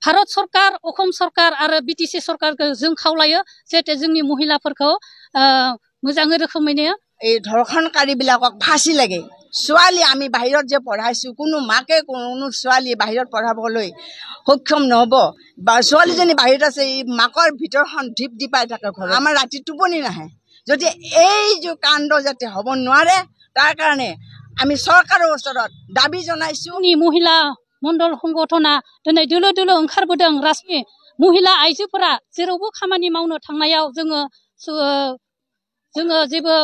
भारत सरकार अखम सरकार आरो बिटिसि सरकारखौ जों खावलायो जाहाथे जोंनि महिलाफोरखौ मोजाङै रोखोमैनो এই ধৰ্ষণকাৰীবিলাকক ফাঁচি লাগে ছোৱালী আমি বাহিৰত যে পঢ়াইছো কোনো মাকে কোনো ছোৱালী বাহিৰত পঢ়াবলৈ সক্ষম নহব বা ছোৱালীজনী বাহিৰত আছে এই মাকৰ ভিতৰখন ঢিপ ঢিপাই থাকে ঘৰত আমাৰ ৰাতি টোপনি নাহে যদি এই যে কাণ্ড যাতে হ'ব নোৱাৰে তাৰ কাৰণে আমি চৰকাৰৰ ওচৰত দাবী জনাইছো মহিলা মণ্ডল সংগঠনা दिनै दोलो दोलो ओंखारबोदों रासनि महिला आइजोफोरा जेरावबो खामानि मावनो थांनायाव जोङो जेबो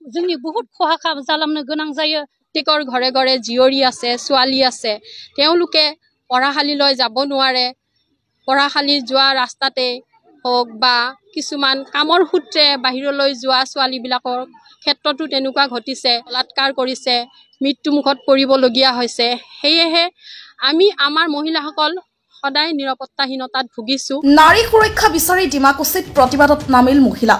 जोंनि बहुत खहा जालामनो गोनां जायो टिকৰ ঘৰে ঘৰে জিয়ৰী আছে ছোৱালী আছে তেওঁলোকে পঢ়াশালীলৈ যাব নোৱাৰে পঢ়াশালী যোৱা ৰাস্তাতে হোক বা কিছুমান কামৰ সূত্ৰে বাহিৰলৈ যোৱা ছোৱালীবিলাকৰ ক্ষেত্ৰতো তেনেকুৱা ঘটিছে বলাৎকাৰ কৰিছে মৃত্যুমুখত পৰিবলগীয়া হৈছে সেয়েহে আমি আমাৰ মহিলাসকল সদায় নিৰাপত্তাহীনতাত ভুগিছো নাৰী সুৰক্ষা বিচাৰি ডিমাকুছিত প্ৰতিবাদত নামিল মহিলা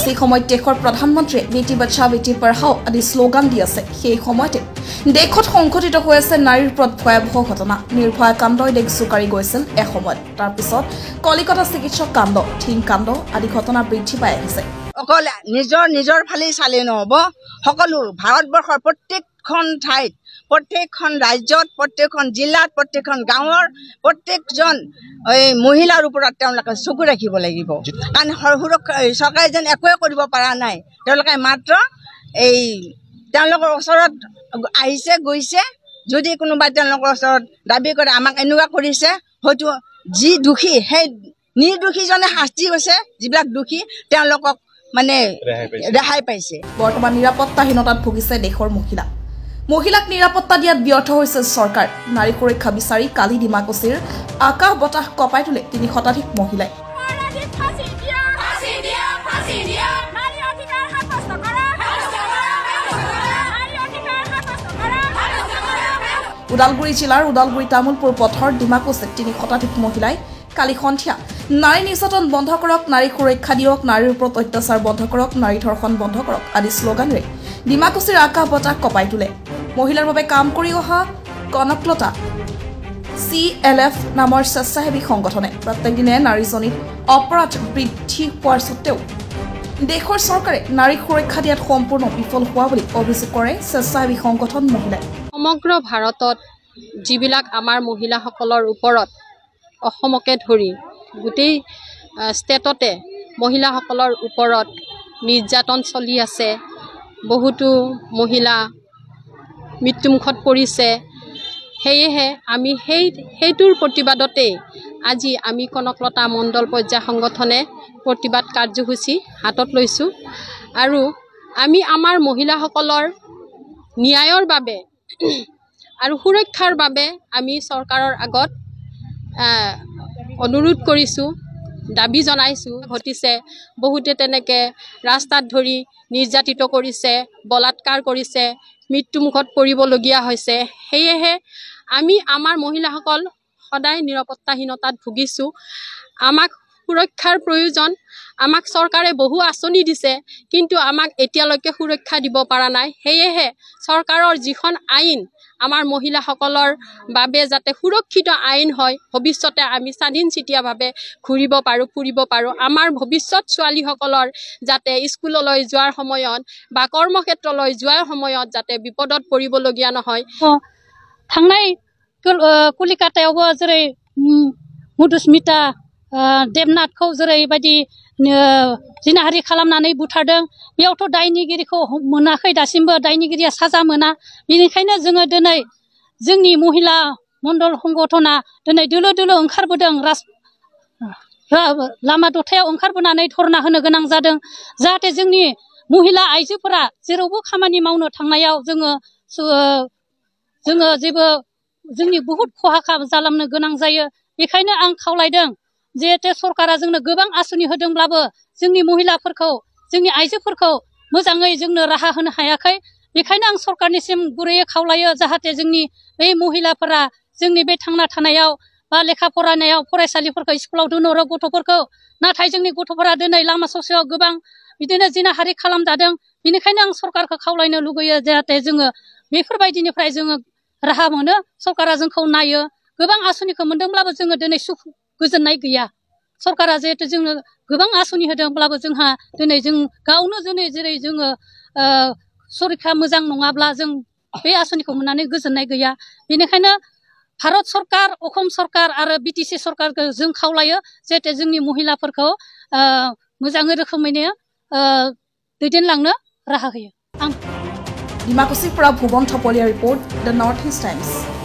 সেই সময়ত দেশৰ প্ৰধানমন্ত্ৰীয়ে বেটি বাচাও বেটি পঢ়াও আদি শ্লোগান দি আছে সেই সময়তে দেশত সংঘটিত হৈ আছে নাৰীৰ ওপৰত ভয়াৱহ ঘটনা নিৰ্ভয়া কাণ্ডই দেশ জোকাৰি গৈছিল এসময়ত তাৰপিছত কলিকতা চিকিৎসক কাণ্ড ঠিং কাণ্ড আদি ঘটনা বৃদ্ধি পাই আহিছে অকল নিজৰ ফালে চালে নহব সকলো ভাৰতবৰ্ষৰ প্ৰত্যেকখন ঠাইত প্ৰত্যেকখন ৰাজ্যত প্ৰত্যেকখন জিলাত প্ৰত্যেকখন গাঁৱৰ প্ৰত্যেকজন মহিলাৰ ওপৰত তেওঁলোকে চকু ৰাখিব লাগিব কাৰণ চৰকাৰে যেন একোৱে কৰিব পৰা নাই তেওঁলোকে মাত্ৰ এই তেওঁলোকৰ ওচৰত আহিছে গৈছে যদি কোনোবাই তেওঁলোকৰ ওচৰত দাবী কৰে আমাক এনেকুৱা কৰিছে হয়তো যি দোষী সেই নিৰ্দোষীজনে শাস্তি হৈছে যিবিলাক দোষী তেওঁলোকক মানে ৰেহাই পাইছে বৰ্তমান নিৰাপত্তাহীনতাত ভুগিছে দেশৰ মহিলাক নিৰাপত্তা দিয়াত ব্যৰ্থ হৈছে চৰকাৰ নাৰী সুৰক্ষা বিচাৰি কালি ডিমাকুছিৰ আকাশ বতাহ কপাই তুলে ৩০০ শতাধিক মহিলাই ওদালগুৰি জিলাৰ ওদালগুৰি তামুলপুৰ পথৰ ডিমাকুছিত ৩০০ শতাধিক মহিলাই কালি সন্ধিয়া নাৰী নিৰ্যাতন বন্ধ কৰক নাৰী সুৰক্ষা দিয়ক নাৰীৰ ওপৰত অত্যাচাৰ বন্ধ কৰক নাৰী ধৰ্ষণ বন্ধ কৰক আদি শ্লোগানেৰে ডিমাকুছিৰ আকাশ বতাহ কপাই তুলে মহিলাৰ বাবে কাম কৰি অহা কনকলতা CLF নামৰ স্বেচ্ছাসেৱী সংগঠনে প্ৰত্যেক দিনে নাৰীজনীৰ অপৰাধ বৃদ্ধি হোৱাৰ সত্ত্বেও দেশৰ চৰকাৰে নাৰী সুৰক্ষা দিয়াত সম্পূৰ্ণ বিফল হোৱা বুলি অভিযোগ কৰে স্বেচ্ছাসেৱী সংগঠন মহিলাই সমগ্ৰ ভাৰতত যিবিলাক আমাৰ মহিলাসকলৰ ওপৰত অসমকে ধৰি গোটেই ষ্টেটতে মহিলাসকলৰ ওপৰত নিৰ্যাতন চলি আছে বহুতো মহিলা মৃত্যুমুখত পৰিছে সেয়েহে আমি সেইটোৰ প্ৰতিবাদতে আজি আমি কনকলতা মণ্ডল পৰ্যায় সংগঠনে প্ৰতিবাদ কাৰ্যসূচী হাতত লৈছো আৰু আমি আমাৰ মহিলাসকলৰ ন্যায়ৰ বাবে আৰু সুৰক্ষাৰ বাবে আমি চৰকাৰৰ আগত অনুৰোধ কৰিছো দাবী জনাইছো ঘটিছে বহুতে তেনেকে ৰাস্তাত ধৰি নিৰ্যাতিত কৰিছে বলাৎকাৰ কৰিছে মৃত্যুমুখত পৰিবলগীয়া হৈছে সেয়েহে আমি আমাৰ মহিলাসকল সদায় নিৰাপত্তাহীনতাত ভুগিছো আমাক সুৰক্ষাৰ প্ৰয়োজন আমাক চৰকাৰে বহু আঁচনি দিছে কিন্তু আমাক এতিয়ালৈকে সুৰক্ষা দিব পৰা নাই সেয়েহে চৰকাৰৰ যিখন আইন আমাৰ মহিলাসকলৰ বাবে যাতে সুৰক্ষিত আইন হয় ভৱিষ্যতে আমি স্বাধীন চিতিয়াভাৱে ঘূৰিব পাৰো ফুৰিব পাৰো আমাৰ ভৱিষ্যত ছোৱালীসকলৰ যাতে স্কুললৈ যোৱাৰ সময়ত বা কৰ্মক্ষেত্ৰলৈ যোৱাৰ সময়ত যাতে বিপদত পৰিবলগীয়া নহয় थांनाय कलिकातायावबो जेरै मधुस्मिता देबनाथखौ जेरैबायदि जिनाहारि खालामनानै बुथारदों बेयावथ' दायनिगिरिखौ मोनाखै दासिमबो दायनिगिरिया साजा मोना बेनिखायनो जोङो दिनै जोंनि महिला मण्डल संगठना दिनै दोलो दोलो ओंखारबोदों लामा दथायाव ओंखारबोनानै धरना होनो गोनां जादों जाहाथे जोंनि महिला आइजोफोरा जेरावबो खामानि मावनो थांनायाव जोङो जेबो जोंनि बहुत खहा जालामनो गोनां जायो बेखायनो आं खावलायदों जिहेतु सरकारा जोंनो गोबां आसनि होदोंब्लाबो जोंनि महिलाफोरखौ जोंनि आइजोफोरखौ मोजाङै जोंनो राहा होनो हायाखै बेखायनो आं सरकारनिसिम गुरैयै खावलायो जाहाथे जोंनि बे महिलाफोरा जोंनि बे थांना थानायाव बा लेखा फरायनायाव फरायसालिफोरखौ स्कुलाव दोनहरो गथ'फोरखौ नाथाय जोंनि गथ'फोरा दिनै लामा ससेयाव गोबां बिदिनो जिनाहारि खालामजादों बेनिखायनो आं सरकारखौ खावलायनो लुगैयो जाहाथे जोङो बेफोरबायदिनिफ्राय जोङो राहा मोनो सरकारा जोंखौ नायो गोबां आसनिखौ मोनदोंब्लाबो जोङो दिनै सुख गोजोननाय गैया सरकारा जिहेतु जोंनो गोबां आसनि होदोंब्लाबो जोंहा दिनै जों गावनो दिनै जेरै जोङो सरखा मोजां नङाब्ला जों बे आसनिखौ मोननानै गोजोननाय गैया बेनिखायनो भारत सरकार असम सरकार आरो बिटिसि सरकारखौ जों खावलायो जाहाथे जोंनि महिलाफोरखौ मोजाङै रोखोमैनो दैदेनलांनो राहा होयो आं डिमाकुसिफ्रा Bhuvan Thapliya report the North East times